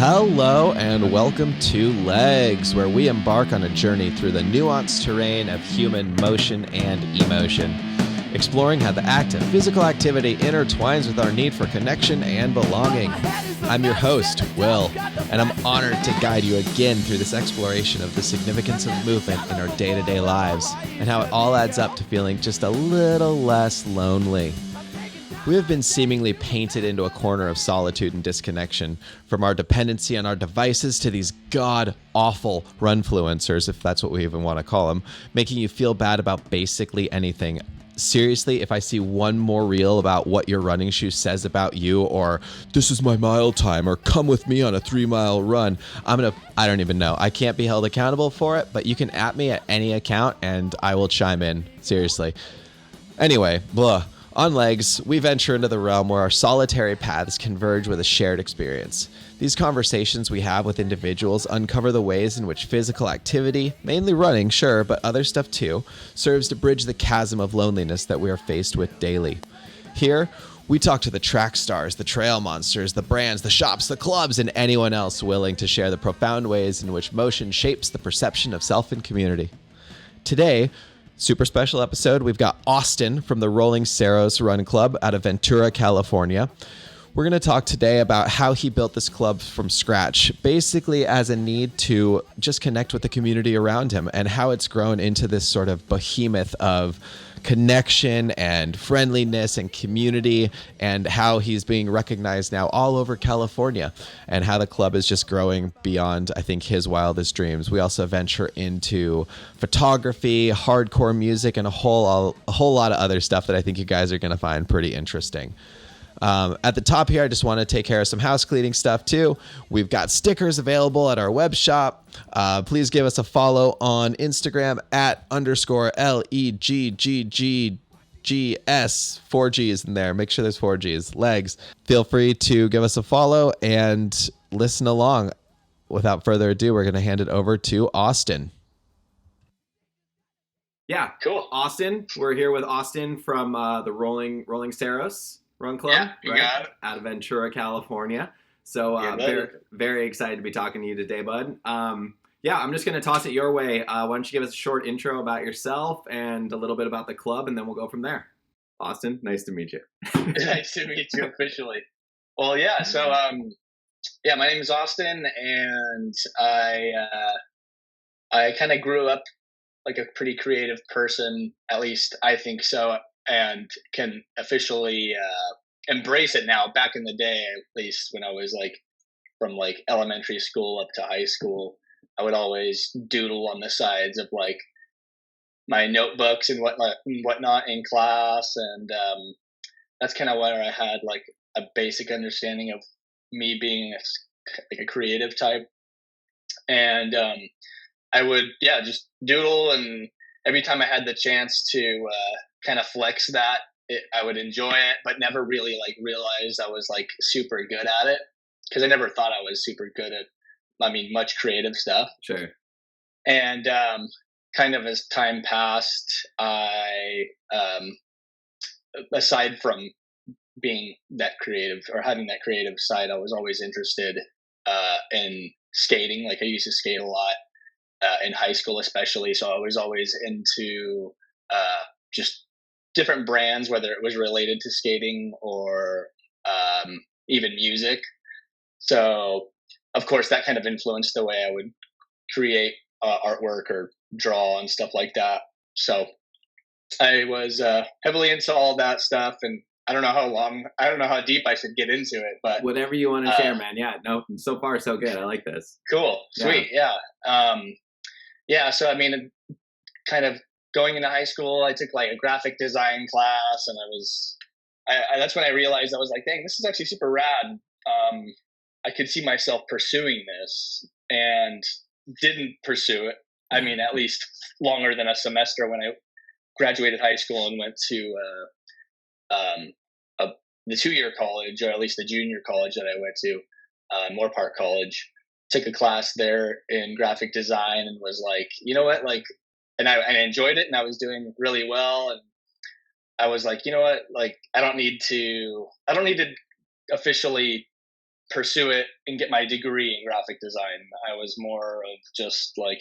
Hello and welcome to Leggs, where we embark on a journey through the nuanced terrain of human motion and emotion, exploring how the act of physical activity intertwines with our need for connection and belonging. I'm your host, Will, and I'm honored to guide you again through this exploration of the significance of movement in our day-to-day lives and how it all adds up to feeling just a little less lonely. We have been seemingly painted into a corner of solitude and disconnection, from our dependency on our devices to these god-awful runfluencers, if that's what we even want to call them, making you feel bad about basically anything. Seriously, if I see one more reel about what your running shoe says about you, or this is my mile time, or come with me on a 3-mile run, I don't even know. I can't be held accountable for it, but you can at me at any account and I will chime in. Seriously. Anyway, blah. On Leggs, we venture into the realm where our solitary paths converge with a shared experience. These conversations we have with individuals uncover the ways in which physical activity, mainly running, sure, but other stuff too, serves to bridge the chasm of loneliness that we are faced with daily. Here, we talk to the track stars, the trail monsters, the brands, the shops, the clubs, and anyone else willing to share the profound ways in which motion shapes the perception of self and community. Today, super special episode. We've got Austin from the Rolling Cerros Run Club out of Ventura, California. We're going to talk today about how he built this club from scratch, basically as a need to just connect with the community around him, and how it's grown into this sort of behemoth of connection and friendliness and community, and how he's being recognized now all over California, and how the club is just growing beyond, I think, his wildest dreams. We also venture into photography, hardcore music, and a whole lot of other stuff that I think you guys are going to find pretty interesting. At the top here, I just want to take care of some house cleaning stuff too. We've got stickers available at our web shop. Please give us a follow on Instagram at _LEGGGS. 4 G's in there. Make sure there's 4 G's. Leggs. Feel free to give us a follow and listen along. Without further ado, we're going to hand it over to Austin. Yeah, cool. Austin, we're here with Austin from the Rolling Cerros Run Club, yeah, got it. Out of Ventura, California. So very excited to be talking to you today, bud. I'm just going to toss it your way. Why don't you give us a short intro about yourself and a little bit about the club, and then we'll go from there. Austin, nice to meet you. Nice to meet you officially. Well, yeah. So, my name is Austin, and I kind of grew up like a pretty creative person, at least I think so, and can officially embrace it now. Back in the day, at least when I was like from like elementary school up to high school, I would always doodle on the sides of like my notebooks and whatnot in class, and that's kind of where I had like a basic understanding of me being like a creative type. And I would just doodle, and every time I had the chance to kind of flex that, I would enjoy it, but never really like realized I was like super good at it, because I never thought I was super good at much creative stuff. Sure. And kind of as time passed, I aside from being that creative or having that creative side, I was always interested in skating. Like I used to skate a lot in high school especially, so I was always into just different brands, whether it was related to skating or even music. So of course that kind of influenced the way I would create artwork or draw and stuff like that. So I was heavily into all that stuff, and I don't know how deep I should get into it, but whatever you want to share, man. Yeah, no, so far so good. I like this. Cool. Sweet. Yeah. So kind of going into high school, I took like a graphic design class, and that's when I realized I was like, dang, this is actually super rad. I could see myself pursuing this, and didn't pursue it. At least longer than a semester when I graduated high school and went to the 2-year college, or at least the junior college that I went to, Moore Park College. Took a class there in graphic design and was like, you know what, like, and I enjoyed it, and I was doing really well, and I was like, you know what, like, I don't need to officially pursue it and get my degree in graphic design. I was more of just like,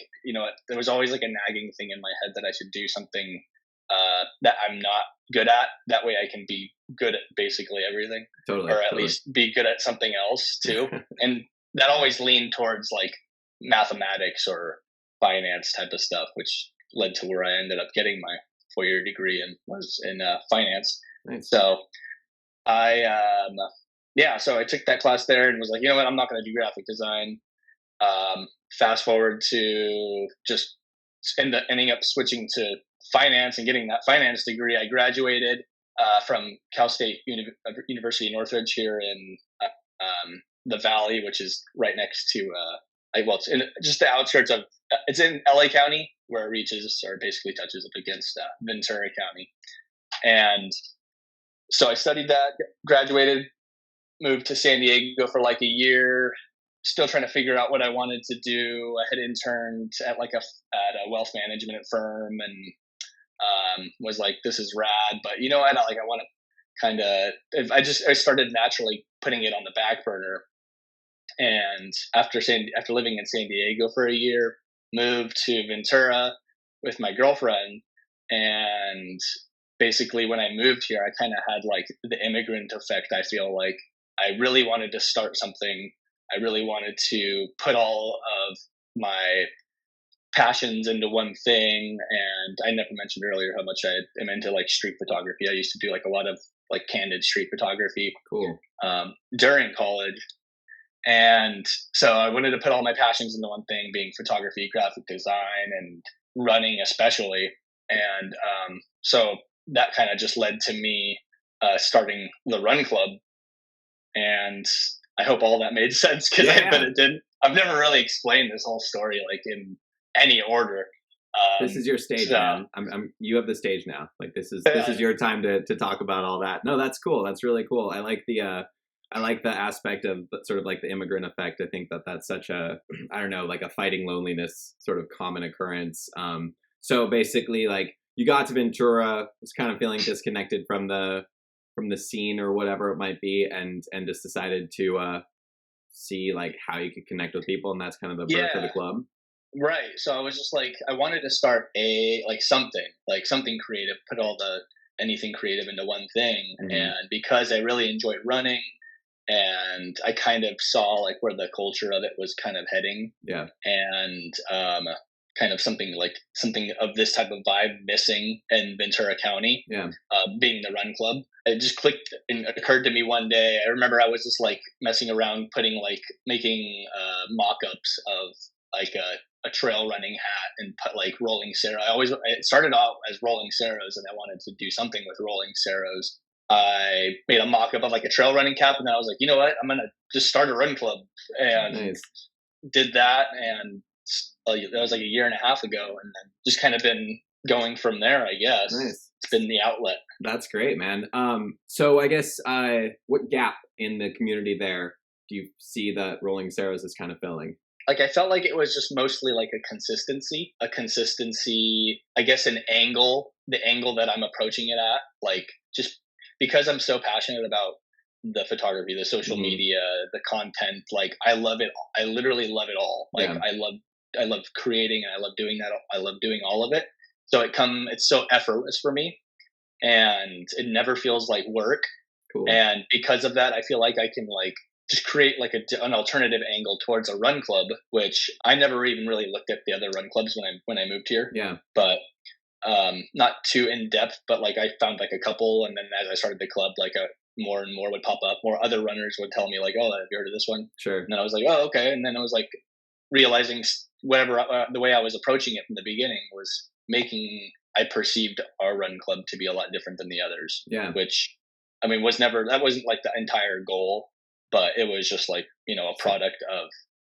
there was always like a nagging thing in my head that I should do something that I'm not good at. That way I can be good at basically everything, Totally. or at least be good at something else too. And that always leaned towards like mathematics or finance type of stuff, which led to where I ended up getting my 4-year degree and was in finance. Nice. So so I took that class there and was like, you know what, I'm not going to do graphic design. Fast forward to just ending up switching to finance and getting that finance degree. I graduated from Cal State University Northridge here in the Valley, which is right next to it's in just the outskirts of it's in LA County, where it reaches or basically touches up against Ventura County. And so I studied that, graduated, moved to San Diego for like a year, still trying to figure out what I wanted to do. I had interned at a wealth management firm and was like, this is rad, but I want to kind of, I started naturally putting it on the back burner. And after living in San Diego for a year, moved to Ventura with my girlfriend. And basically when I moved here, I kind of had like the immigrant effect. I feel like I really wanted to start something. I really wanted to put all of my passions into one thing. And I never mentioned earlier how much I am into like street photography. I used to do like a lot of like candid street photography. Cool. During college. And so I wanted to put all my passions into one thing, being photography, graphic design, and running especially. And so that kind of just led to me starting the Run Club. And I hope all that made sense, but it didn't. I've never really explained this whole story like in any order. This is your stage, man. You have the stage now. Like this is your time to talk about all that. No, that's cool. That's really cool. I like the aspect of sort of like the immigrant effect. I think that's such a, I don't know, like a fighting loneliness sort of common occurrence. So basically like you got to Ventura, was kind of feeling disconnected from the scene or whatever it might be, and just decided to see like how you could connect with people, and that's kind of the birth of the club. Right. So I was just like, I wanted to start something creative, put anything creative into one thing. Mm-hmm. And because I really enjoyed running, and I kind of saw like where the culture of it was kind of heading. Yeah. And kind of something of this type of vibe missing in Ventura County. Yeah. Being the Run Club. It just clicked and it occurred to me one day. I remember I was just like messing around making mock-ups of like a trail running hat and put like Rolling Cerros. It started out as Rolling Cerros, and I wanted to do something with Rolling Cerros. I made a mock-up of like a trail running cap, and then I was like, you know what, I'm gonna just start a run club, and did that, and that was like a year and a half ago, and then just kind of been going from there, I guess. Nice. It's been the outlet. That's great, man. So I guess what gap in the community there do you see that Rolling Cerros is kind of filling? Like, I felt like it was just mostly like a consistency, I guess, the angle that I'm approaching it at, like just because I'm so passionate about the photography, the social media, the content, like I love it. I literally love it all. Like I love creating, and I love doing that. I love doing all of it. So it's so effortless for me, and it never feels like work. Cool. And because of that, I feel like I can like just create like an alternative angle towards a run club, which I never even really looked at the other run clubs when I moved here. Yeah. But not too in depth, but like I found like a couple, and then as I started the club, like more and more would pop up. More other runners would tell me like, "Oh, have you heard of this one?" Sure. And then I was like, "Oh, okay." And then I was like realizing the way I was approaching it from the beginning was I perceived our run club to be a lot different than the others. Yeah. Which, I mean, that wasn't like the entire goal, but it was just like, a product of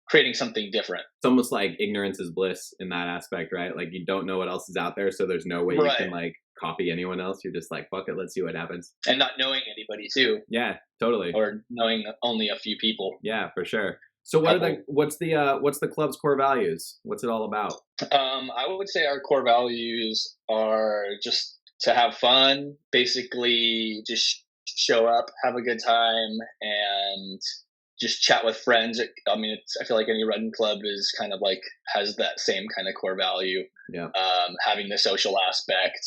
creating something different. It's almost like ignorance is bliss in that aspect, right? Like you don't know what else is out there, so there's no way you can like copy anyone else. You're just like, fuck it, let's see what happens. And not knowing anybody too. Yeah, totally. Or knowing only a few people. Yeah, for sure. So what's the club's core values? What's it all about? I would say our core values are just to have fun, basically just show up, have a good time, and just chat with friends. I mean, I feel like any run club is kind of like has that same kind of core value. Yeah. Having the social aspect,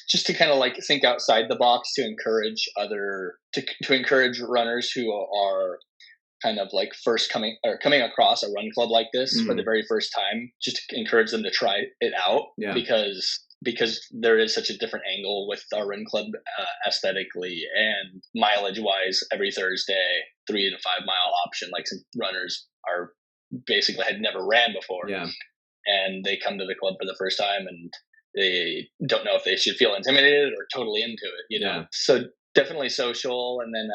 just to kind of like think outside the box to encourage to encourage runners who are kind of like coming across a run club like this for the very first time, just to encourage them to try it out. Yeah. Because there is such a different angle with our run club aesthetically and mileage wise. Every Thursday, 3 to 5 mile option. Like some runners are basically had never ran before, and they come to the club for the first time and they don't know if they should feel intimidated or totally into it. You know, so definitely social, and then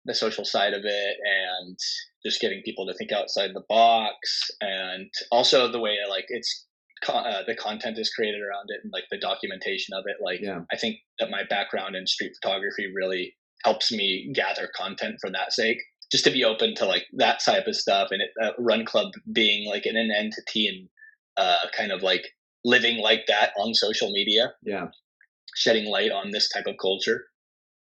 the social side of it, and just getting people to think outside the box, and also the way like the content is created around it and like the documentation of it. Like, I think that my background in street photography really helps me gather content for that sake, just to be open to like that type of stuff. And Run Club being like an entity and kind of like living like that on social media, shedding light on this type of culture.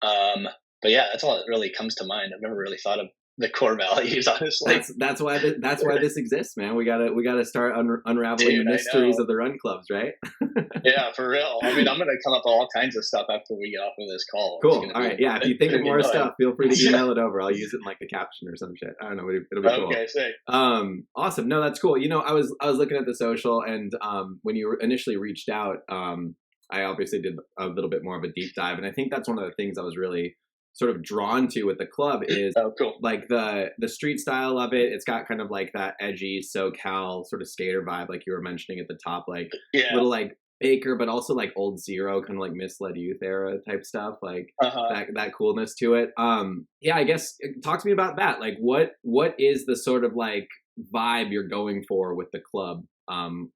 But yeah, that's all that really comes to mind. I've never really thought of the core values, honestly. That's why this exists, man. We gotta start unraveling the mysteries of the run clubs, right? Yeah, for real. I mean, I'm gonna come up with all kinds of stuff after we get off of this call. Cool. All right. Yeah. If you think of more stuff, feel free to email it over. I'll use it in like the caption or some shit. I don't know. It'll be cool. Okay. Sick. Awesome. No, that's cool. You know, I was looking at the social, and when you initially reached out, I obviously did a little bit more of a deep dive, and I think that's one of the things I was really sort of drawn to with the club is like the street style of it. It's got kind of like that edgy SoCal sort of skater vibe, like you were mentioning at the top, like little like Baker, but also like old Zero, kind of like misled youth era type stuff, like that coolness to it. I guess talk to me about that. Like what is the sort of like vibe you're going for with the club?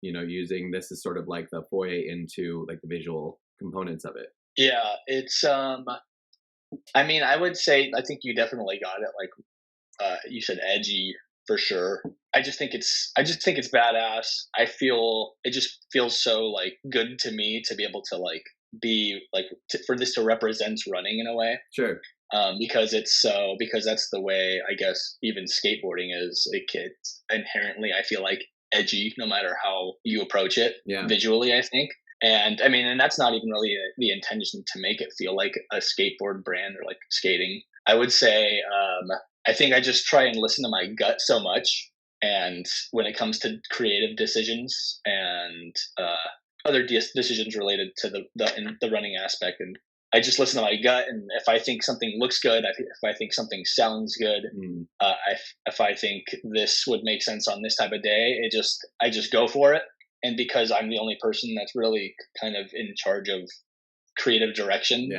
You know, using this as sort of like the foyer into like the visual components of it. Yeah, it's I mean, I would say I think you definitely got it. Like you said, edgy for sure. I just think it's badass. I feel it just feels so like good to me to be able to like be like for this to represent running in a way. Sure. Because that's the way I guess even skateboarding is. It's inherently, I feel like, edgy no matter how you approach it visually, I think. And I mean, and that's not even really the intention to make it feel like a skateboard brand or like skating. I would say, I think I just try and listen to my gut so much. And when it comes to creative decisions and other decisions related to the running aspect, and I just listen to my gut. And if I think something looks good, if I think something sounds good, if I think this would make sense on this type of day, I just go for it. And because I'm the only person that's really kind of in charge of creative direction,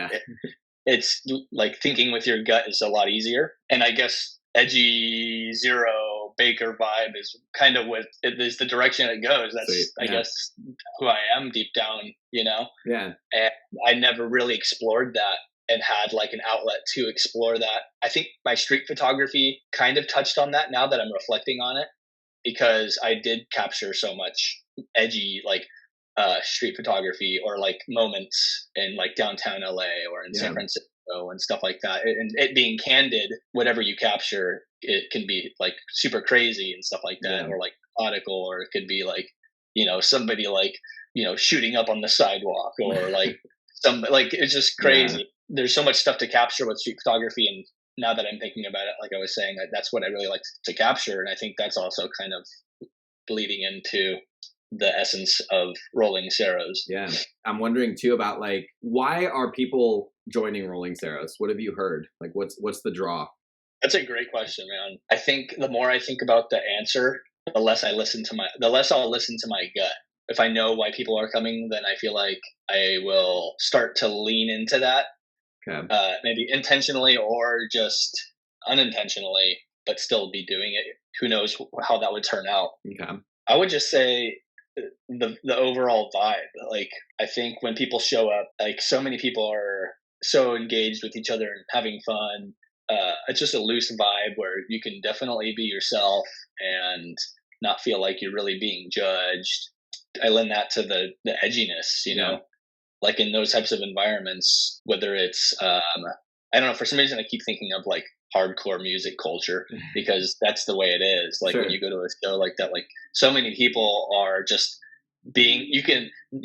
it's like thinking with your gut is a lot easier. And I guess edgy Zero Baker vibe is kind of it is the direction it goes. That's I guess who I am deep down, you know? Yeah. And I never really explored that and had like an outlet to explore that. I think my street photography kind of touched on that now that I'm reflecting on it, because I did capture so much edgy like street photography or like moments in like downtown LA or in San Francisco and stuff like that. And it being candid, whatever you capture, it can be like super crazy and stuff like that, or like methodical, or it could be like, you know, somebody like, you know, shooting up on the sidewalk, or like like it's just crazy. There's so much stuff to capture with street photography, and now that I'm thinking about it, like I was saying, that's what I really like to capture. And I think that's also kind of bleeding into the essence of Rolling Cerros. Yeah. I'm wondering too about like, why are people joining Rolling Cerros? What have you heard? Like what's the draw? That's a great question, man. I think the more I think about the answer, the less I'll listen to my gut. If I know why people are coming, then I feel like I will start to lean into that. Okay. Maybe intentionally or just unintentionally, but still be doing it. Who knows how that would turn out? Okay. I would just say the overall vibe. Like, I think when people show up, like so many people are so engaged with each other and having fun. It's just a loose vibe where you can definitely be yourself and not feel like you're really being judged. I lend that to the edginess, you know, like in those types of environments, whether it's, I don't know, for some reason I keep thinking of like hardcore music culture, because that's the way it is. Like when you go to a show like that, like so many people are just being, you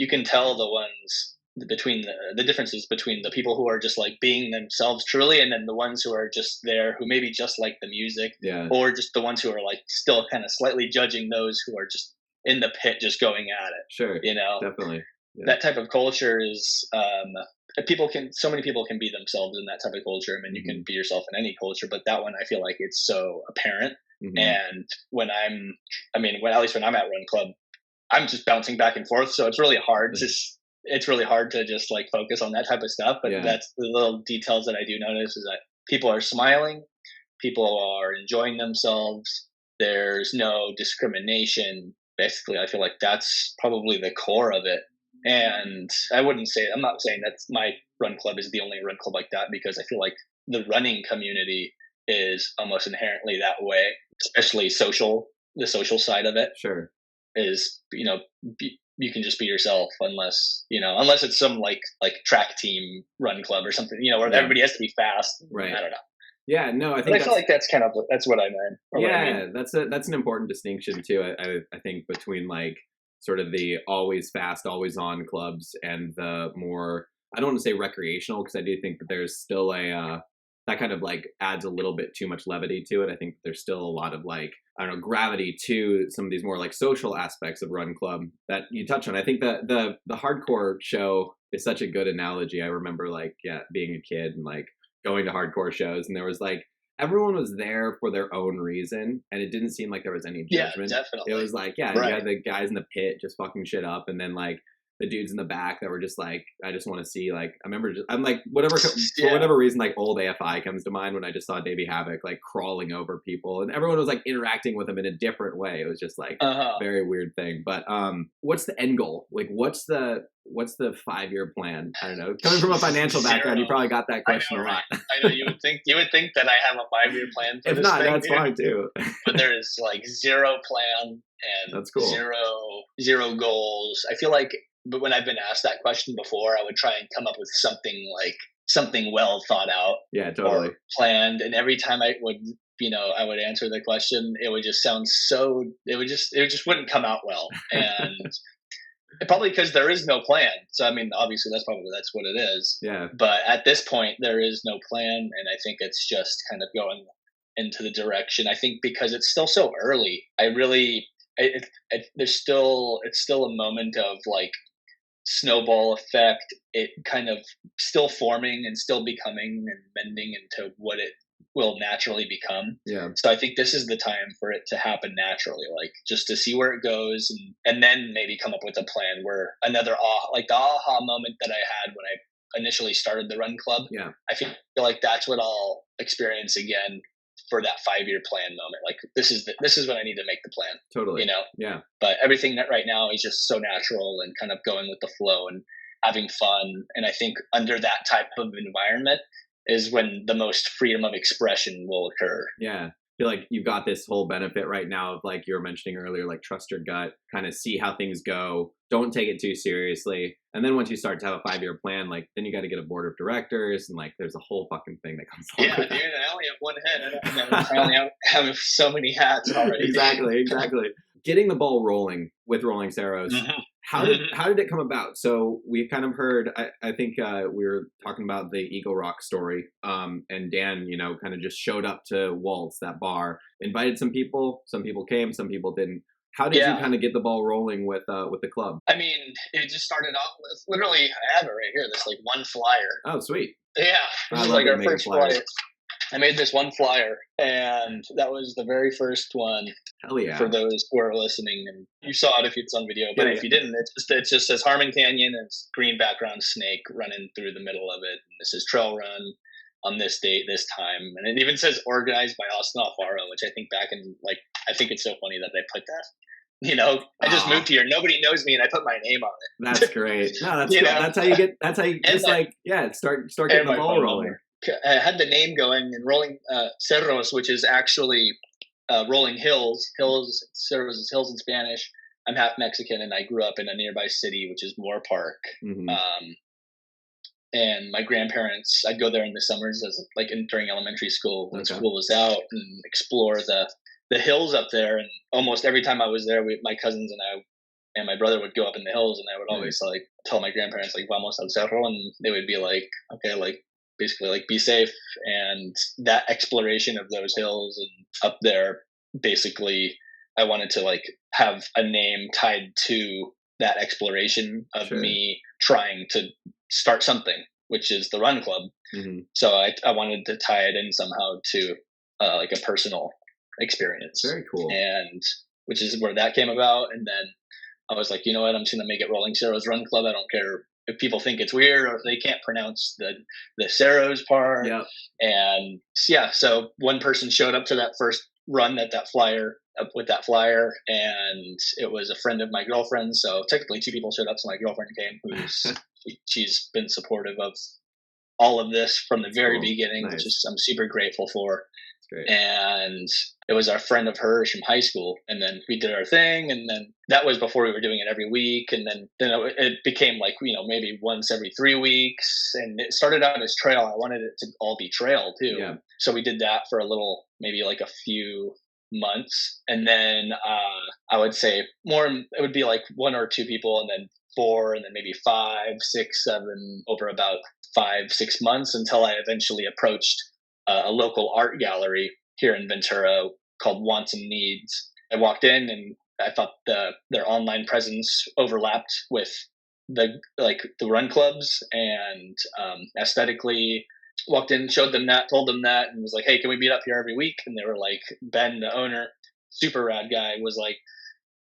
can tell the ones between the differences between the people who are just like being themselves truly, and then the ones who are just there who maybe just like the music, or just the ones who are like still kind of slightly judging those who are just in the pit just going at it. Sure. You know, definitely. That type of culture is so many people can be themselves in that type of culture. I mean, you can be yourself in any culture, but that one I feel like it's so apparent. And when at least when I'm at Run Club, I'm just bouncing back and forth, so it's really hard to just like focus on that type of stuff. But that's the little details that I do notice, is that people are smiling, people are enjoying themselves, there's no discrimination. Basically, I feel like that's probably the core of it. And I'm not saying that my Run Club is the only Run Club like that, because I feel like the running community is almost inherently that way, especially the social side of it. Sure. Is, you can just be yourself, unless it's some like track team run club or something, where everybody has to be fast. Right. I don't know. Yeah, no, I feel like that's what I meant. Yeah, that's an important distinction too. I think between like sort of the always fast, always on clubs and the more, I don't want to say recreational, because I do think that there's still that kind of like adds a little bit too much levity to it. I think there's still a lot of like, I don't know, gravity to some of these more like social aspects of Run Club that you touch on. I think that the hardcore show is such a good analogy. I remember like, being a kid and like going to hardcore shows, and there was like, everyone was there for their own reason, and it didn't seem like there was any judgment. Yeah, definitely. It was like, you had the guys in the pit just fucking shit up, and then like the dudes in the back that were just like, I just want to see, like, I'm like, for whatever reason, like old AFI comes to mind when I just saw Davey Havoc like crawling over people, and everyone was like interacting with him in a different way. It was just like a very weird thing. But what's the end goal? Like, what's the 5-year plan? I don't know. Coming from a financial background, you probably got that question a lot. I know you would think that I have a 5-year plan for if this not, thing, that's fine too. But there is like zero plan and that's cool. Zero goals. I feel like, but when I've been asked that question before, I would try and come up with something well thought out, totally or planned. And every time I would answer the question, it would just sound it just wouldn't come out well. And probably because there is no plan. So, I mean, obviously that's what it is. Yeah. But at this point, there is no plan. And I think it's just kind of going into the direction. I think because it's still so early, it's still a moment of like snowball effect. It kind of still forming and still becoming and bending into what it will naturally become. Yeah. So I think this is the time for it to happen naturally, like just to see where it goes, and then maybe come up with a plan where the aha moment that I had when I initially started the Run Club. Yeah. I feel like that's what I'll experience again for that 5-year plan moment. Like this is when I need to make the plan. Totally. Yeah. But everything that right now is just so natural and kind of going with the flow and having fun. And I think under that type of environment is when the most freedom of expression will occur. Yeah. I feel like you've got this whole benefit right now of, like you were mentioning earlier, like trust your gut, kind of see how things go. Don't take it too seriously. And then once you start to have a 5-year plan, like then you got to get a board of directors, and like there's a whole fucking thing that comes along with dude, I only have one head. I only have so many hats already. Exactly. Getting the ball rolling with Rolling Cerros. Mm-hmm. How did it come about? So we kind of heard, I think we were talking about the Eagle Rock story, and Dan, kind of just showed up to Waltz, that bar, invited some people came, some people didn't. How did you kind of get the ball rolling with the club? I mean, it just started off with, literally, I have it right here, this like one flyer. Oh, sweet. Yeah. This is like our first flyer. I made this one flyer, and that was the very first one. Hell yeah. For those who are listening, and you saw it if it's on video, but if you didn't, it just says Harmon Canyon, and it's green background snake running through the middle of it. And this is trail run on this date, this time. And it even says organized by Austin Alfaro, which I think I think it's so funny that they put that. I just moved here. Nobody knows me, and I put my name on it. That's great. No, that's cool. That's how you just start getting the ball rolling. I had the name going, and Rolling Cerros, which is actually rolling hills. Cerros is hills in Spanish. I'm half Mexican, and I grew up in a nearby city, which is Moore Park. Mm-hmm. and my grandparents, I'd go there in the summers as like during elementary school when school was out, and explore the hills up there. And almost every time I was there, my cousins and I and my brother would go up in the hills, and I would always like tell my grandparents like "Vamos al cerro," and they would be like, "Okay, like basically like be safe." And that exploration of those hills and up there, basically, I wanted to like have a name tied to that exploration of me trying to start something, which is the run club. So I wanted to tie it in somehow to like a personal experience. Very cool. And which is where that came about. And then I was like, you know what, I'm just going to make it Rolling Cerros Run Club. I don't care if people think it's weird or if they can't pronounce the Cerros part. Yeah. And so one person showed up to that first run with that flyer, and it was a friend of my girlfriend. So technically 2 people showed up. So my girlfriend came, she's been supportive of all of this from the very beginning, which is I'm super grateful for. Great. And it was our friend of hers from high school, and then we did our thing, and then that was before we were doing it every week, and then it became like maybe once every 3 weeks, and it started out as trail. I wanted it to all be trail too, so we did that for a little, maybe like a few months, and then I would say more. It would be like 1 or 2 people, and then 4, and then maybe 5, 6, 7 over about 5-6 months until I eventually approached a local art gallery here in Ventura called Wants and Needs. I walked in and I thought their online presence overlapped with the run clubs, and aesthetically walked in, showed them that, told them that, and was like, hey, can we meet up here every week? And they were like, Ben, the owner, super rad guy, was like,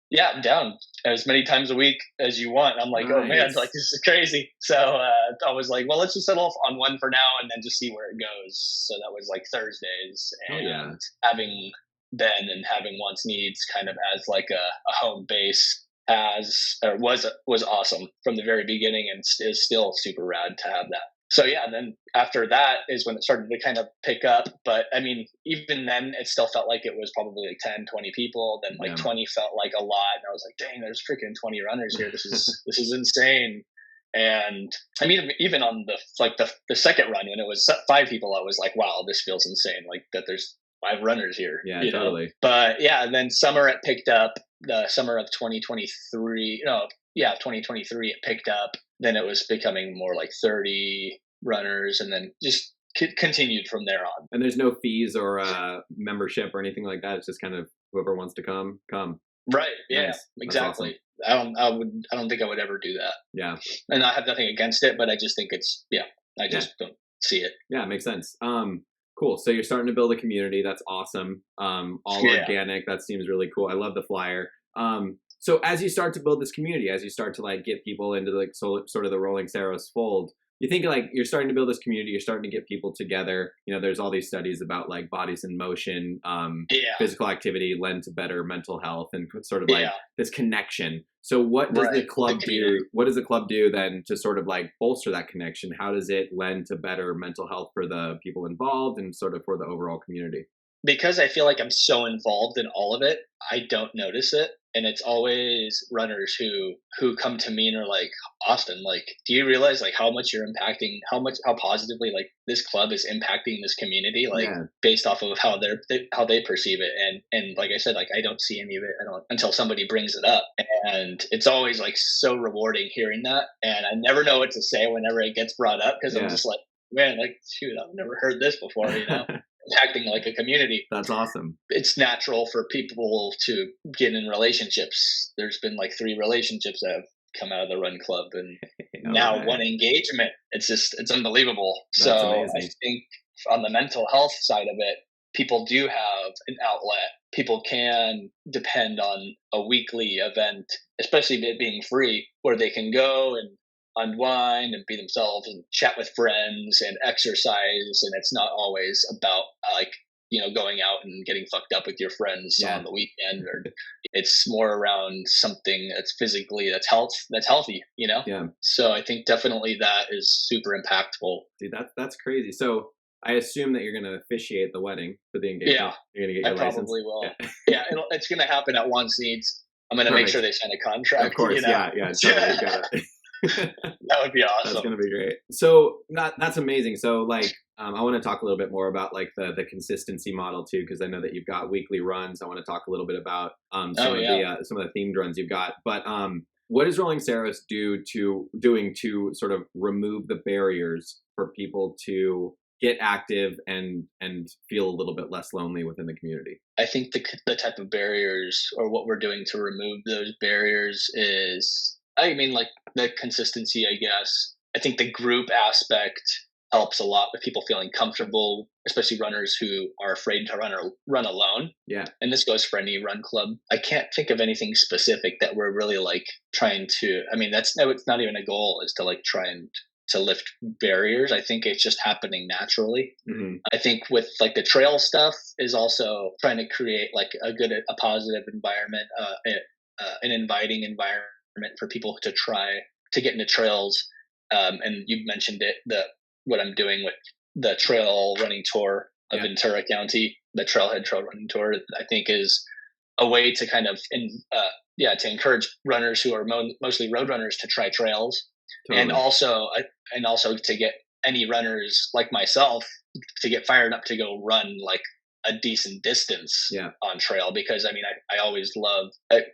yeah, I'm down as many times a week as you want. I'm like, oh man, like this is crazy. So I was like, well, let's just settle on one for now and then just see where it goes. So that was like Thursdays, and having Ben and having Wants Needs kind of as like a home base was awesome from the very beginning, and is still super rad to have that. So then after that is when it started to kind of pick up. But I mean, even then it still felt like it was probably like 10, 20 people. Then like 20 felt like a lot. And I was like, dang, there's freaking 20 runners here. This is insane. And I mean, even on the second run, when it was 5 people, I was like, wow, this feels insane. Like that there's 5 runners here. Yeah, totally. But then summer it picked up. The summer of 2023, 2023 it picked up. Then it was becoming more like 30 runners, and then just continued from there on. And there's no fees or membership or anything like that. It's just kind of whoever wants to come. Right. Yeah. Nice. Exactly. Awesome. I don't think I would ever do that. Yeah. And I have nothing against it, but I just think it's I just don't see it. Yeah, it makes sense. Cool. So you're starting to build a community. That's awesome. All organic. That seems really cool. I love the flyer. So as you start to build this community, as you start to like get people into like sort of the Rolling Cerros fold, you think like you're starting to build this community, you're starting to get people together. There's all these studies about like bodies in motion, physical activity lend to better mental health, and sort of like this connection. So what does the club do? What does the club do then to sort of like bolster that connection? How does it lend to better mental health for the people involved and sort of for the overall community? Because I feel like I'm so involved in all of it, I don't notice it. And it's always runners who come to me and are like, Austin, like, do you realize like how much you're impacting, how positively like this club is impacting this community, like based off of how they perceive it. And like I said, like I don't see any of it until somebody brings it up. And it's always like so rewarding hearing that. And I never know what to say whenever it gets brought up, because I'm just like, man, like, shoot, I've never heard this before, impacting like a community. That's awesome. It's natural for people to get in relationships. There's been like 3 relationships that have come out of the run club, and now 1 engagement. It's unbelievable. That's amazing. I think on the mental health side of it, people do have an outlet. People can depend on a weekly event, especially it being free, where they can go and unwind and be themselves and chat with friends and exercise. And it's not always about like, going out and getting fucked up with your friends on the weekend, or it's more around something that's physically, that's healthy, Yeah. So I think definitely that is super impactful. Dude, that's crazy. So I assume that you're going to officiate the wedding for the engagement. Yeah. You're going to get your license. Probably will. Yeah. It's going to happen at Wants Needs. I'm going to make sure they sign a contract. Of course. Yeah. Totally. That would be awesome. That's gonna be great. So that's amazing. So like, I want to talk a little bit more about like the consistency model too, because I know that you've got weekly runs. I want to talk a little bit about some of the themed runs you've got. But what is Rolling Cerros doing to sort of remove the barriers for people to get active and feel a little bit less lonely within the community? I think the type of barriers, or what we're doing to remove those barriers, is, I mean, like the consistency, I guess. I think the group aspect helps a lot with people feeling comfortable, especially runners who are afraid to run alone. Yeah. And this goes for any run club. I can't think of anything specific that we're really like trying to, I mean, it's not even a goal, is to like try and to lift barriers. I think it's just happening naturally. Mm-hmm. I think with like the trail stuff is also trying to create like a positive environment, an inviting environment for people to try to get into trails. And you mentioned it, what I'm doing with the trail running tour of Ventura County, the Trailhead Trail Running Tour, I think is a way to kind of, to encourage runners who are mostly road runners to try trails. Totally. And also to get any runners like myself to get fired up to go run like a decent distance on trail, because I mean, I always love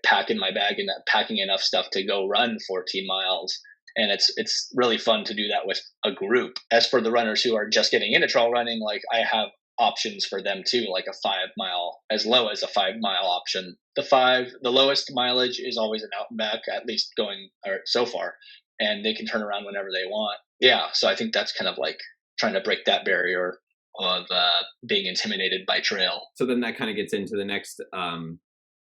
packing my bag and packing enough stuff to go run 14 miles. And it's really fun to do that with a group. As for the runners who are just getting into trail running, like I have options for them too, like a 5 mile, as low as a 5 mile option. The lowest mileage is always an out and back, at least so far, and they can turn around whenever they want. Yeah, so I think that's kind of like trying to break that barrier of being intimidated by trail. So then that kind of gets into the next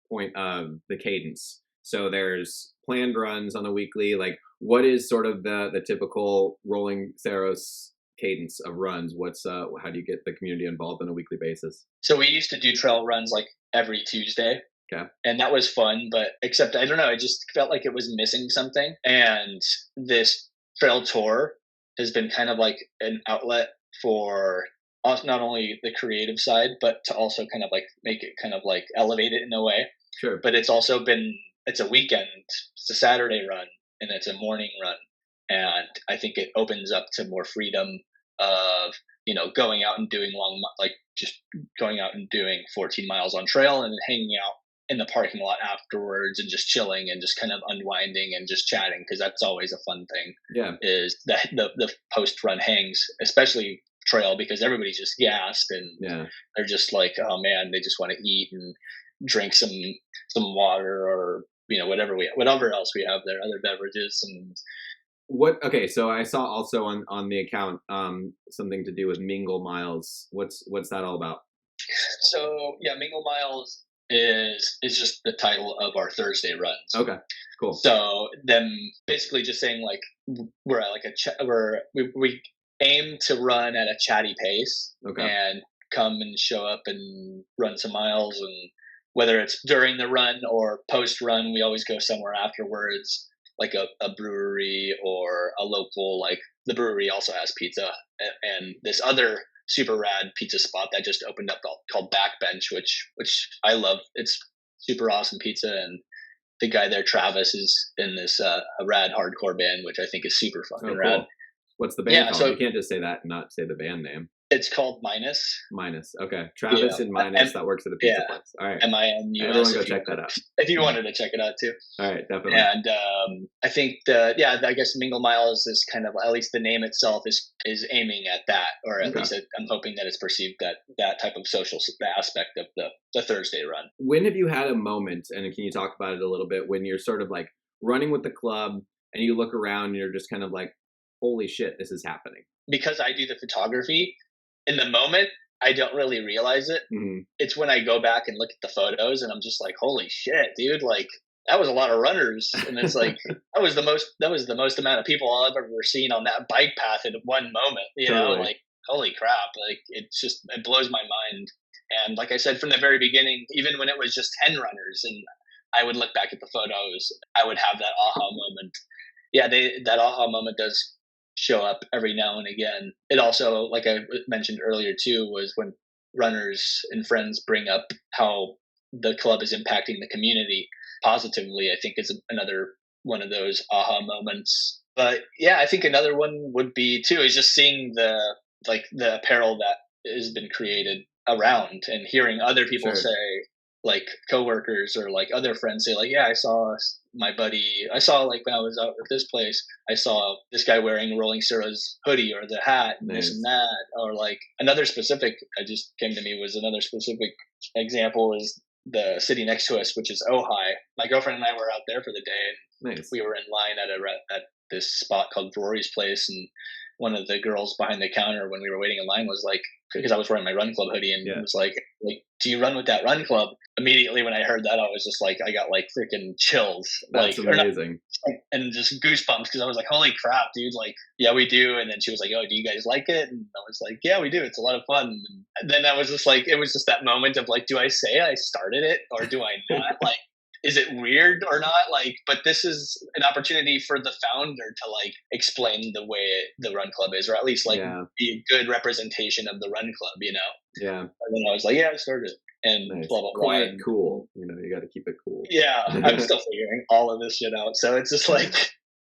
point of the cadence. So there's planned runs on the weekly. Like, what is sort of the typical Rolling Cerros cadence of runs? How do you get the community involved on a weekly basis? So we used to do trail runs like every Tuesday. Okay. And that was fun, but except I don't know, I just felt like it was missing something. And this trail tour has been kind of like an outlet for us, not only the creative side, but to also kind of like make it kind of like elevate it in a way. Sure. But it's a weekend, it's a Saturday run, and it's a morning run. And I think it opens up to more freedom of, going out and doing just going out and doing 14 miles on trail and hanging out in the parking lot afterwards and just chilling and just kind of unwinding and just chatting, because that's always a fun thing. Yeah. Is the post run hangs, especially trail, because everybody's just gassed and they're just like, oh man, they just want to eat and drink some water, or whatever else we have there, other beverages. And okay, so I saw also on the account something to do with Mingle Miles. What's that all about? So Mingle Miles is just the title of our Thursday runs. Okay, cool. So them basically just saying like we're at like we aim to run at a chatty pace, and come and show up and run some miles, and whether it's during the run or post run, we always go somewhere afterwards, like a brewery or a local, like the brewery also has pizza, and this other super rad pizza spot that just opened up called Backbench, which I love. It's super awesome pizza, and the guy there, Travis, is in this a rad hardcore band, which I think is super fucking rad. What's the band called? So you can't just say that and not say the band name. It's called Minus. Minus. Okay. Travis and Minus, that works at a pizza place. All right. MINUS. Everyone go check that out. If you wanted to check it out too. All right, definitely. And I think I guess Mingle Miles is kind of, at least the name itself is aiming at that, or at least I'm hoping that it's perceived that type of social aspect of the Thursday run. When have you had a moment, and can you talk about it a little bit, when you're sort of like running with the club and you look around and you're just kind of like, holy shit, this is happening? Because I do the photography, in the moment, I don't really realize it. Mm-hmm. It's when I go back and look at the photos and I'm just like, holy shit, dude, like that was a lot of runners. And it's like, that was the most amount of people I've ever seen on that bike path in one moment, know, like, holy crap. Like it blows my mind. And like I said, from the very beginning, even when it was just 10 runners and I would look back at the photos, I would have that aha moment. Yeah, that aha moment does show up every now and again. It also, like I mentioned earlier too, was when runners and friends bring up how the club is impacting the community positively. I think is another one of those aha moments. But yeah, I think another one would be too is just seeing the apparel that has been created around and hearing other people say, like coworkers or like other friends say like, yeah, I saw like when I was out at this place, I saw this guy wearing Rolling Cerros hoodie or the hat and this and that. Or like another specific I just came to me was another specific example is the city next to us, which is Ojai. My girlfriend and I were out there for the day, and we were in line at this spot called Rory's Place, and one of the girls behind the counter when we were waiting in line was like, because I was wearing my Run Club hoodie, and was like, do you run with that Run Club? Immediately when I heard that, I was just like, I got like freaking chills. That's like, amazing. And just goosebumps because I was like, holy crap, dude. Like, yeah, we do. And then she was like, oh, do you guys like it? And I was like, yeah, we do. It's a lot of fun. And then I was just like, it was just that moment of like, do I say I started it or do I not? Like, is it weird or not? Like, but this is an opportunity for the founder to like explain the way the Run Club is, or at least like be a good representation of the Run Club, you know? Yeah. And then I was like, yeah, I started it. And blah, blah, blah. Quiet, cool. You know, you got to keep it cool. Yeah. I'm still figuring all of this shit out. So it's just like,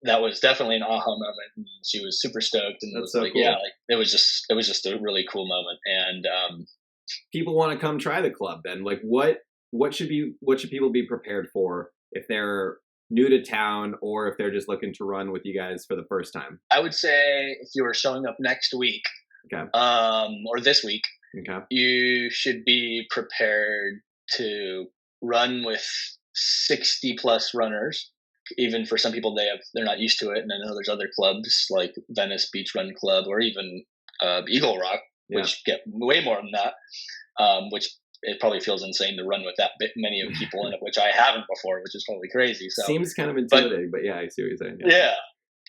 that was definitely an aha moment. And she was super stoked. And it was like, cool. Yeah, like it was just a really cool moment. And, people want to come try the club then. Like what should people be prepared for if they're new to town or if they're just looking to run with you guys for the first time? I would say if you were showing up next week, or this week, you should be prepared to run with 60 plus runners. Even for some people, they're not used to it. And I know there's other clubs like Venice Beach Run Club or even Eagle Rock, which get way more than that, which it probably feels insane to run with that many of people in it, which I haven't before, which is probably crazy. So seems kind of intimidating, but yeah, I see what you're saying. Yeah,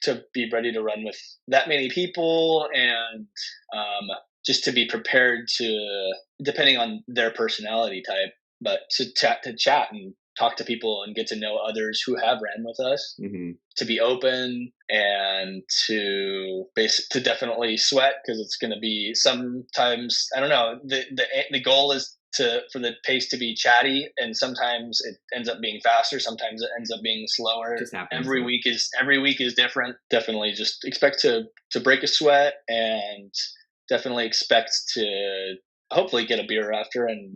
to be ready to run with that many people and just to be prepared to, depending on their personality type, but to chat and talk to people and get to know others who have ran with us, to be open and to definitely sweat, because it's going to be sometimes, I don't know, the goal is for the pace to be chatty, and sometimes it ends up being faster, sometimes it ends up being slower. Every week is different. Definitely just expect to break a sweat, and definitely expect to hopefully get a beer after and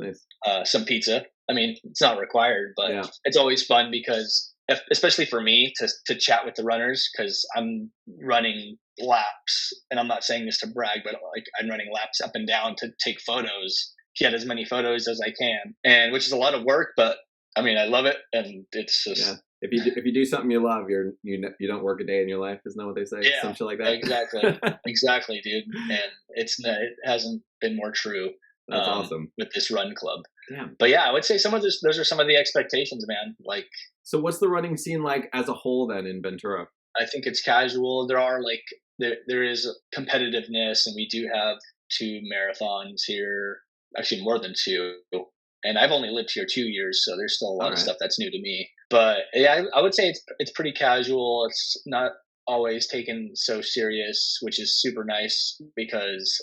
some pizza. I mean, it's not required, but it's always fun because, especially for me, to chat with the runners, because I'm running laps, and I'm not saying this to brag, but like I'm running laps up and down to take photos, get as many photos as I can, and which is a lot of work, but I mean, I love it, and it's just if you do something you love, you don't work a day in your life. Isn't that what they say? Yeah, something like that. Exactly, dude. And it hasn't been more true. That's awesome with this Run Club. Damn. But yeah, I would say those are some of the expectations, man. Like, so what's the running scene like as a whole then in Ventura? I think it's casual. There are there is competitiveness, and we do have 2 marathons here. Actually, more than 2. And I've only lived here 2 years, so there's still a lot of stuff that's new to me. But yeah, I would say it's pretty casual. It's not always taken so serious, which is super nice because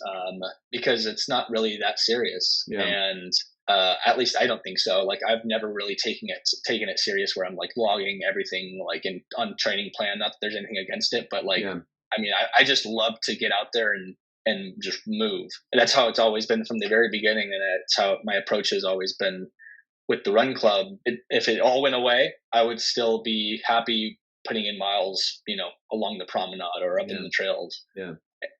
it's not really that serious. And at least I don't think so. Like, I've never really taken it serious where I'm like logging everything like on training plan. Not that there's anything against it, but like, I mean, I just love to get out there and just move. And that's how it's always been from the very beginning. And that's how my approach has always been with the Run Club. If it all went away, I would still be happy putting in miles, along the promenade or up in the trails. Yeah.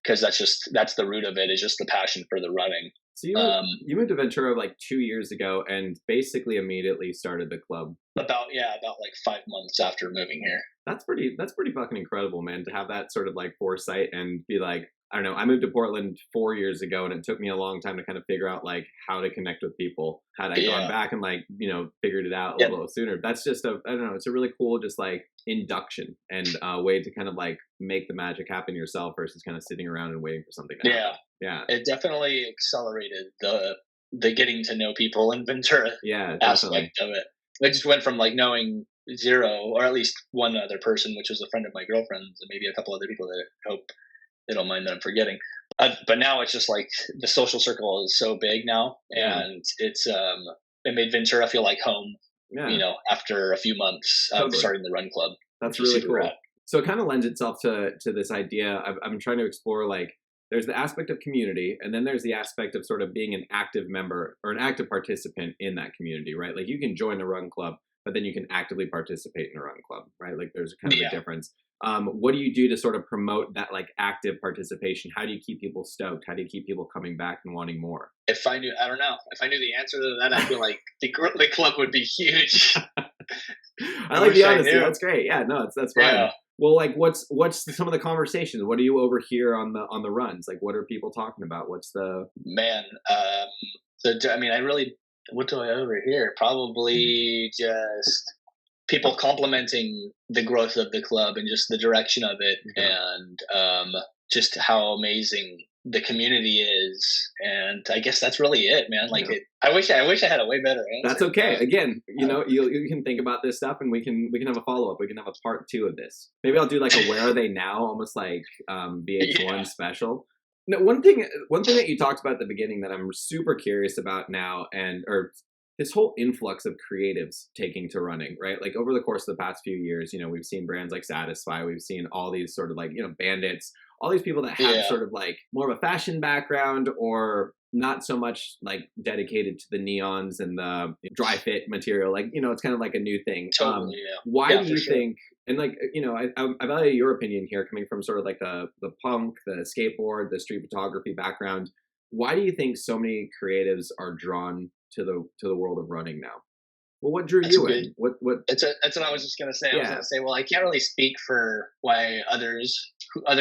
Because that's the root of it, is just the passion for the running. So you moved to Ventura like 2 years ago and basically immediately started the club. About like 5 months after moving here. That's pretty fucking incredible, man, to have that sort of like foresight and be like, I don't know, I moved to Portland 4 years ago, and it took me a long time to kind of figure out like how to connect with people. Had I gone back and like, figured it out a little sooner. That's just I don't know, it's a really cool just like induction and a way to kind of like make the magic happen yourself versus kind of sitting around and waiting for something to happen. Yeah. It definitely accelerated the getting to know people in Ventura aspect of it. I just went from like knowing 0, or at least one other person, which was a friend of my girlfriend's, and maybe a couple other people that I hope they don't mind that I'm forgetting. But now it's just like the social circle is so big now, and it's it made Ventura feel like home. After a few months of starting the Run Club. That's really cool. So it kind of lends itself to this idea. I'm trying to explore, like, there's the aspect of community, and then there's the aspect of sort of being an active member or an active participant in that community, right? Like, you can join the run club, but then you can actively participate in a run club, right? Like, there's kind of a difference. What do you do to sort of promote that, like, active participation? How do you keep people stoked? How do you keep people coming back and wanting more? If I knew, I don't know. If I knew the answer to that, I feel like the club would be huge. I like the honesty. That's great. Yeah, no, that's fine. Yeah. Well, like, what's some of the conversations? What do you overhear on the runs? Like, what are people talking about? What's the man? So I mean, what do I overhear? Probably just people complimenting the growth of the club and just the direction of it, and just how amazing the community is. And I guess that's really it, man. Like, I wish I had a way better answer. That's okay. Again, you can think about this stuff, and we can have a follow up. We can have a part 2 of this. Maybe I'll do like a Where Are They Now, almost like VH1 special. No, one thing that you talked about at the beginning that I'm super curious about now, or this whole influx of creatives taking to running, right? Like, over the course of the past few years, we've seen brands like Satisfy, we've seen all these sort of like, Bandits, all these people that have sort of like more of a fashion background, or not so much like dedicated to the neons and the dry fit material. Like, it's kind of like a new thing. Totally, why do you think, and like, I value your opinion here, coming from sort of like the punk, the skateboard, the street photography background. Why do you think so many creatives are drawn to the world of running now? Well, what drew you in? What? That's what I was just gonna say. I was gonna say, well, I can't really speak for why other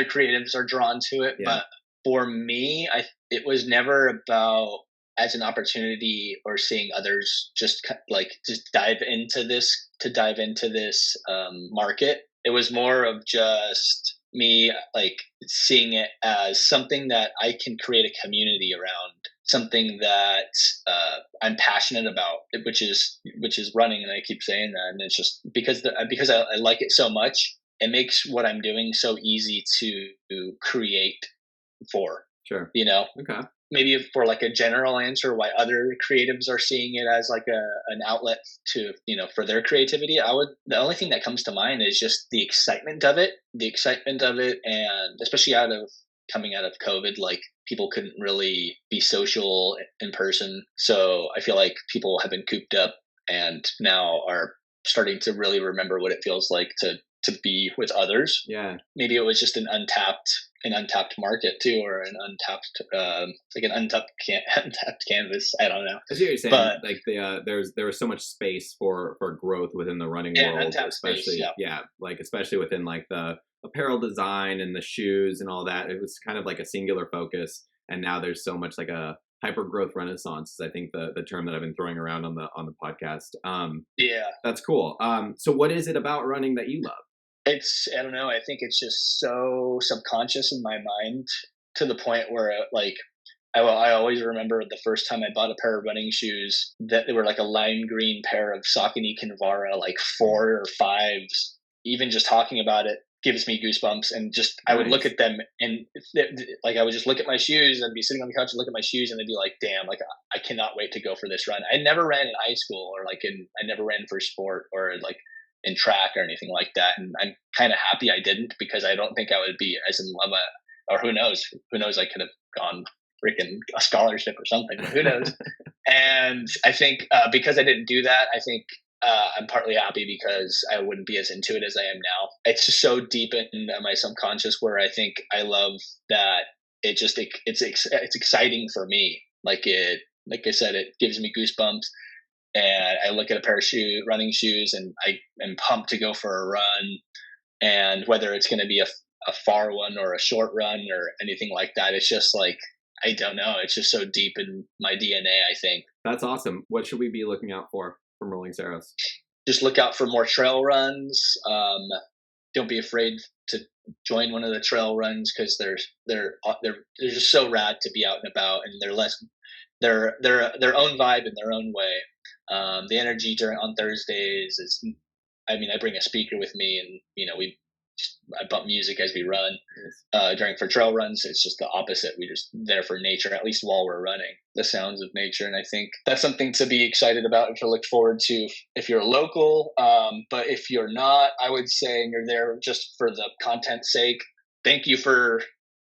creatives are drawn to it, but for me, it was never about as an opportunity or seeing others just dive into this market. It was more of just me like seeing it as something that I can create a community around, something that I'm passionate about, which is running. And I keep saying that, and it's just because I like it so much. It makes what I'm doing so easy to create for. Sure. Okay. Maybe for like a general answer why other creatives are seeing it as like an outlet to, for their creativity, the only thing that comes to mind is just the excitement of it, and especially coming out of COVID, like, people couldn't really be social in person. So I feel like people have been cooped up and now are starting to really remember what it feels like to be with others. Yeah. Maybe it was just an untapped market too, or an untapped canvas. I don't know. I see what you're saying. But like there was so much space for growth within the running world, especially especially within like the apparel design and the shoes and all that. It was kind of like a singular focus, and now there's so much like a hyper growth renaissance is I think the term that I've been throwing around on the podcast. That's cool. So what is it about running that you love? I don't know. I think it's just so subconscious in my mind, to the point where like I always remember the first time I bought a pair of running shoes that they were like a lime green pair of Saucony Kinvara, like 4 or 5s. Even just talking about it gives me goosebumps. And just I would look at them, and like I would just look at my shoes. I'd be sitting on the couch and look at my shoes, and I'd be like, damn, like I cannot wait to go for this run. I never ran in high school, or I never ran for sport, or like in track or anything like that. And I'm kind of happy I didn't, because I don't think I would be as in love, or who knows, I could have gone freaking a scholarship or something, but who knows? And I think because I didn't do that, I think I'm partly happy because I wouldn't be as into it as I am now. It's just so deep in my subconscious, where I think I love that it's exciting for me. Like I said, it gives me goosebumps. And I look at a pair of running shoes, and I am pumped to go for a run. And whether it's going to be a far one or a short run or anything like that, it's just like, I don't know. It's just so deep in my DNA, I think. That's awesome. What should we be looking out for from Rolling Cerros? Just look out for more trail runs. Don't be afraid to join one of the trail runs, because they're just so rad to be out and about, and they're their own vibe in their own way. The energy on Thursdays is, I bring a speaker with me, and we just I bump music as we run. Nice. For trail runs, it's just the opposite. We're just there for nature, at least while we're running, the sounds of nature. And I think that's something to be excited about and to look forward to if you're local. But if you're not, I would say, and you're there just for the content's sake, thank you for,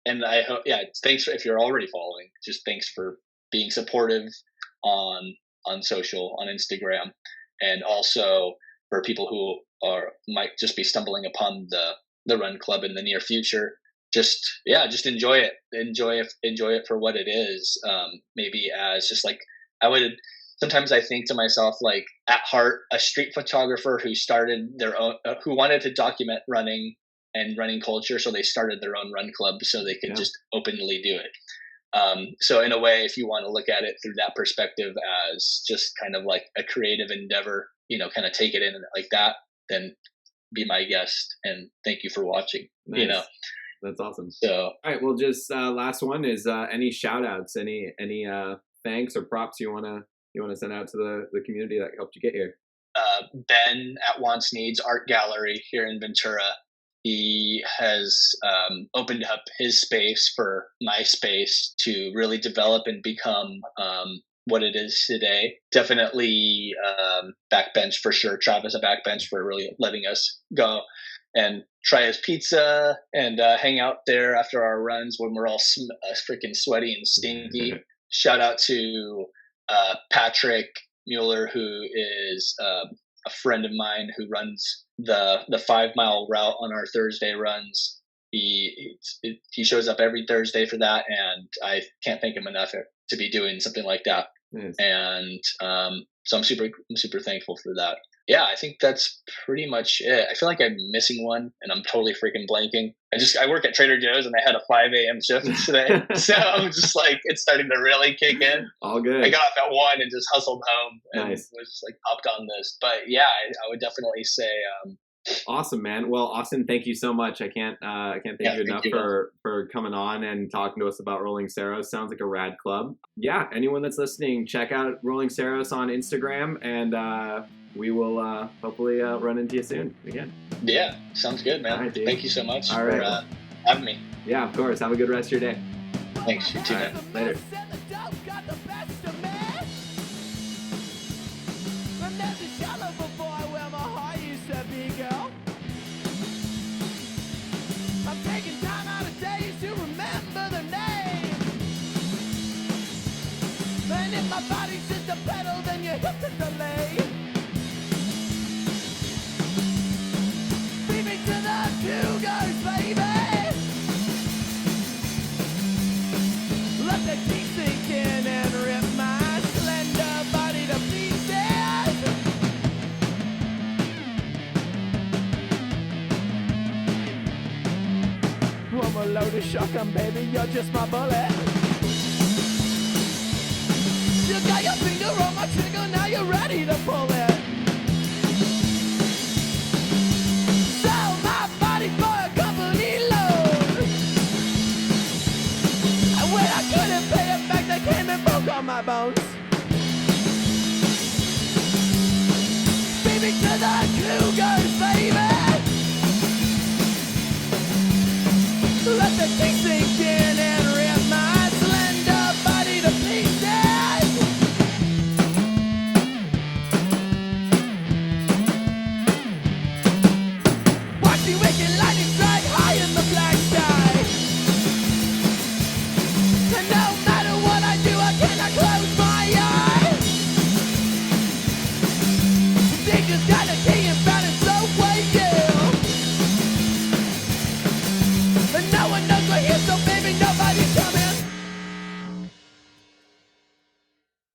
and I hope, thanks for, if you're already following, just thanks for being supportive on social, on Instagram, and also for people who might just be stumbling upon the run club in the near future. Just enjoy it for what it is. Maybe as just like, sometimes I think to myself, like, at heart, a street photographer who started their own, who wanted to document running and running culture, so they started their own run club so they could just openly do it. So in a way, if you want to look at it through that perspective as just kind of like a creative endeavor, kind of take it in like that, then be my guest, and thank you for watching. Nice. That's awesome. So, all right, well, just last one is any shout outs, any thanks or props you want to send out to the community that helped you get here? Ben at Wants Needs Art Gallery here in Ventura. He has opened up his space for my space to really develop and become what it is today. Definitely backbench for sure. Travis a backbench for really letting us go and try his pizza and hang out there after our runs when we're all freaking sweaty and stinky. Shout out to Patrick Mueller, who is a friend of mine who runs the 5 mile route on our Thursday runs. He shows up every Thursday for that, and I can't thank him enough to be doing something like that. Nice. And so I'm super thankful for that. Yeah, I think that's pretty much it. I feel like I'm missing one, and I'm totally freaking blanking. I work at Trader Joe's, and I had a 5 a.m. shift today, so I'm just like, it's starting to really kick in. All good. I got off at 1 and just hustled home, and Nice. was just like hopped on this. But yeah, I would definitely say. Awesome, man. Well, Austin, thank you so much. I can't thank you enough for coming on and talking to us about Rolling Cerros. Sounds like a rad club. Yeah, anyone that's listening, check out Rolling Cerros on Instagram, and we will hopefully run into you soon again. Yeah, sounds good, man. All right, thank you so much for having me. Yeah, of course. Have a good rest of your day. Thanks. You too, man. Later. My body's just a pedal, then you hit the delay. Beat me to the Cougars, baby. Let the key sink in and rip my slender body to pieces. I'm a loaded shotgun, baby, you're just my bullet. You got your finger on my trigger, now you're ready to pull it.